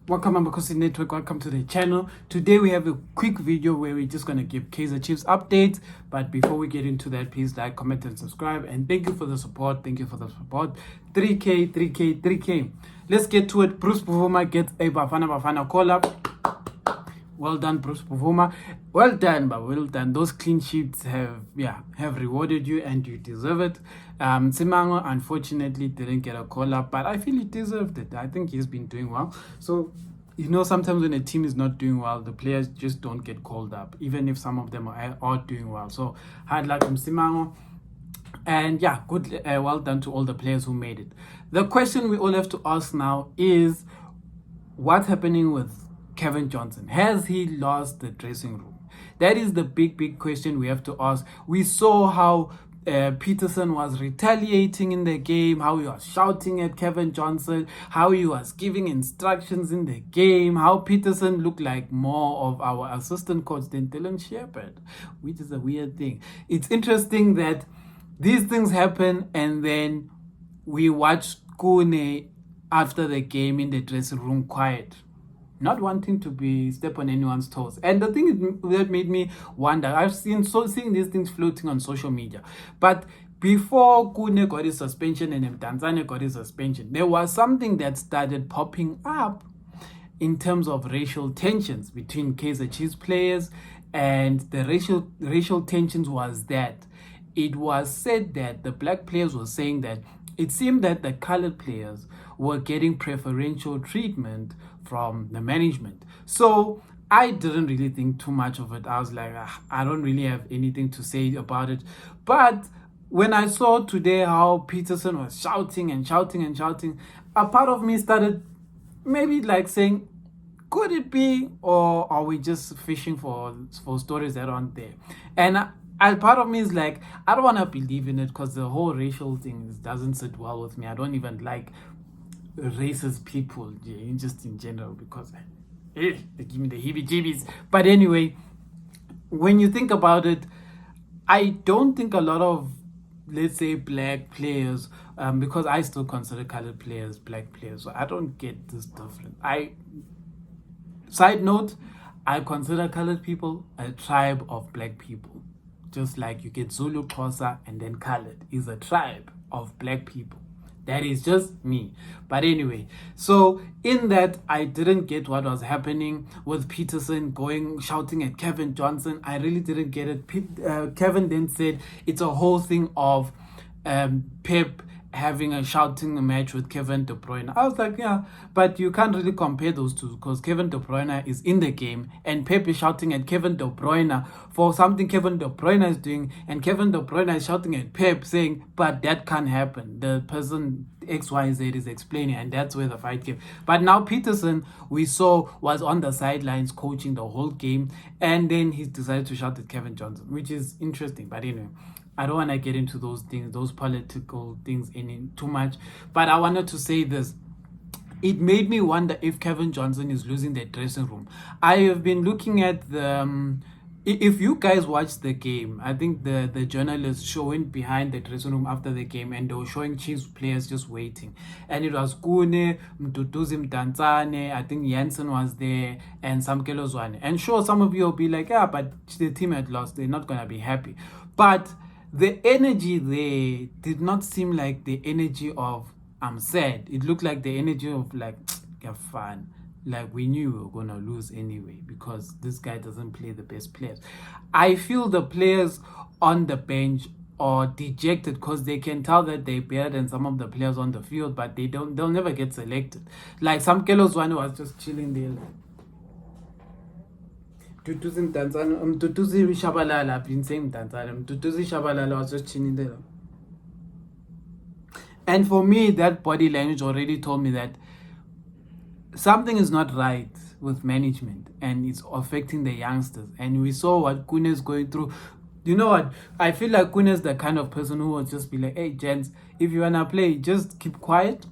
Welcome Amakhosi Network, welcome to the channel. Today we have a quick video where we're just going to give Kaizer Chiefs updates. But before we get into that, please like, comment and subscribe. And thank you for the support. 3K. Let's get to it. Bruce Buvuma gets a Bafana call up. Well done, Bruce Buvuma. Well done. Those clean sheets have rewarded you and you deserve it. Simango unfortunately didn't get a call up, but I feel he deserved it. I think he's been doing well. So, sometimes when a team is not doing well, the players just don't get called up, even if some of them are doing well. So, hard luck from Simango. And good. Well done to all the players who made it. The question we all have to ask now is, what's happening with Cavin Johnson? Has he lost the dressing room? That is the big question we have to ask. We saw how Peterson was retaliating in the game, how he was shouting at Cavin Johnson, how he was giving instructions in the game, how Peterson looked like more of our assistant coach than Dylan Shepherd, which is a weird thing. It's interesting that these things happen and then we watch Kune after the game in the dressing room quiet, not wanting to step on anyone's toes. And the thing that made me wonder, I've seeing these things floating on social media, but before Kune got his suspension and Tanzania got his suspension, there was something that started popping up in terms of racial tensions between Kaizer Chiefs players. And the racial tensions was that it was said that the black players were saying that it seemed that the colored players were getting preferential treatment from the management. So I didn't really think too much of it. I was like, I don't really have anything to say about it. But when I saw today how Peterson was shouting, a part of me started maybe like saying, could it be, or are we just fishing for stories that aren't there? And part of me is like, I don't want to believe in it because the whole racial thing doesn't sit well with me. I don't even like racist people, just in general, because they give me the heebie-jeebies. But anyway, when you think about it, I don't think a lot of, let's say, black players, because I still consider colored players black players, so I don't get this different. Side note, I consider colored people a tribe of black people. Just like you get Zulu, Xhosa, and then colored is a tribe of black people. That is just me. But anyway, so in that, I didn't get what was happening with Peterson shouting at Cavin Johnson. I really didn't get it. Kevin then said it's a whole thing of Pep having a shouting match with Kevin De Bruyne. I was like, yeah, but you can't really compare those two because Kevin De Bruyne is in the game and Pep is shouting at Kevin De Bruyne for something Kevin De Bruyne is doing, and Kevin De Bruyne is shouting at Pep saying, but that can't happen. The person XYZ is explaining, and that's where the fight came. But now Peterson, we saw, was on the sidelines coaching the whole game, and then he decided to shout at Cavin Johnson, which is interesting. But anyway, I don't want to get into those things, those political things in too much. But I wanted to say this. It made me wonder if Cavin Johnson is losing the dressing room. I have been looking at the... if you guys watched the game, I think the journalists showing behind the dressing room after the game, and they were showing Chiefs players just waiting. And it was Kune, Mduduzi Mdantsane, I think Jensen was there, and Samkelo Zwane. And sure, some of you will be like, yeah, but the team had lost. They're not going to be happy. But the energy there did not seem like the energy of I'm sad. It looked like the energy of like, get fun. Like we knew we were going to lose anyway because this guy doesn't play the best players. I feel the players on the bench are dejected because they can tell that they're better than some of the players on the field, but they'll never get selected. Like some Kelos one was just chilling there like, Tutuzi Mdantsane, Tutuzi Shabalala, I've been saying Mdantsane, Tutuzi Shabalala was just chilling there. And for me, that body language already told me that something is not right with management and it's affecting the youngsters. And we saw what Kune is going through. You know what? I feel like Kune is the kind of person who will just be like, hey, gents, if you want to play, just keep quiet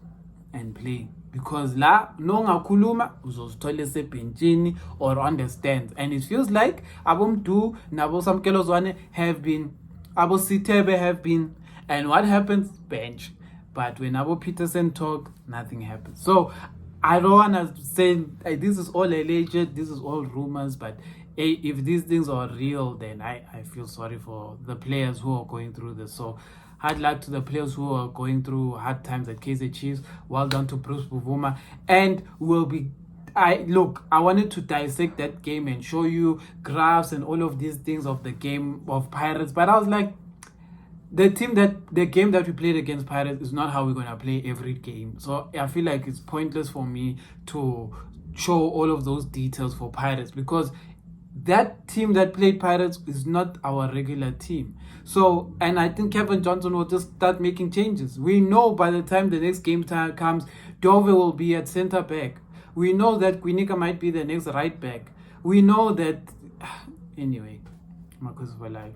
and play. Because la no ngakhuluma uzozithola esebenchini or on the stands, and it feels like abomdu nabo Samkelo Zwane have been, abo Sithebe have been, and what happens? Bench. But when Abo Peterson talk, nothing happens. So I don't wanna say this is all alleged, this is all rumors, but hey, if these things are real, then I feel sorry for the players who are going through this. So hard luck to the players who are going through hard times at Kaizer Chiefs. Well done to Bruce Buvuma, and I wanted to dissect that game and show you graphs and all of these things of the game of Pirates, but I was like, the game that we played against Pirates is not how we're gonna play every game. So I feel like it's pointless for me to show all of those details for Pirates, because that team that played Pirates is not our regular team. So, and I think Kevin Johnson will just start making changes. We know by the time the next game time comes, Dove will be at center back. We know that Quinica might be the next right back. We know that anyway, Amakhosi for life.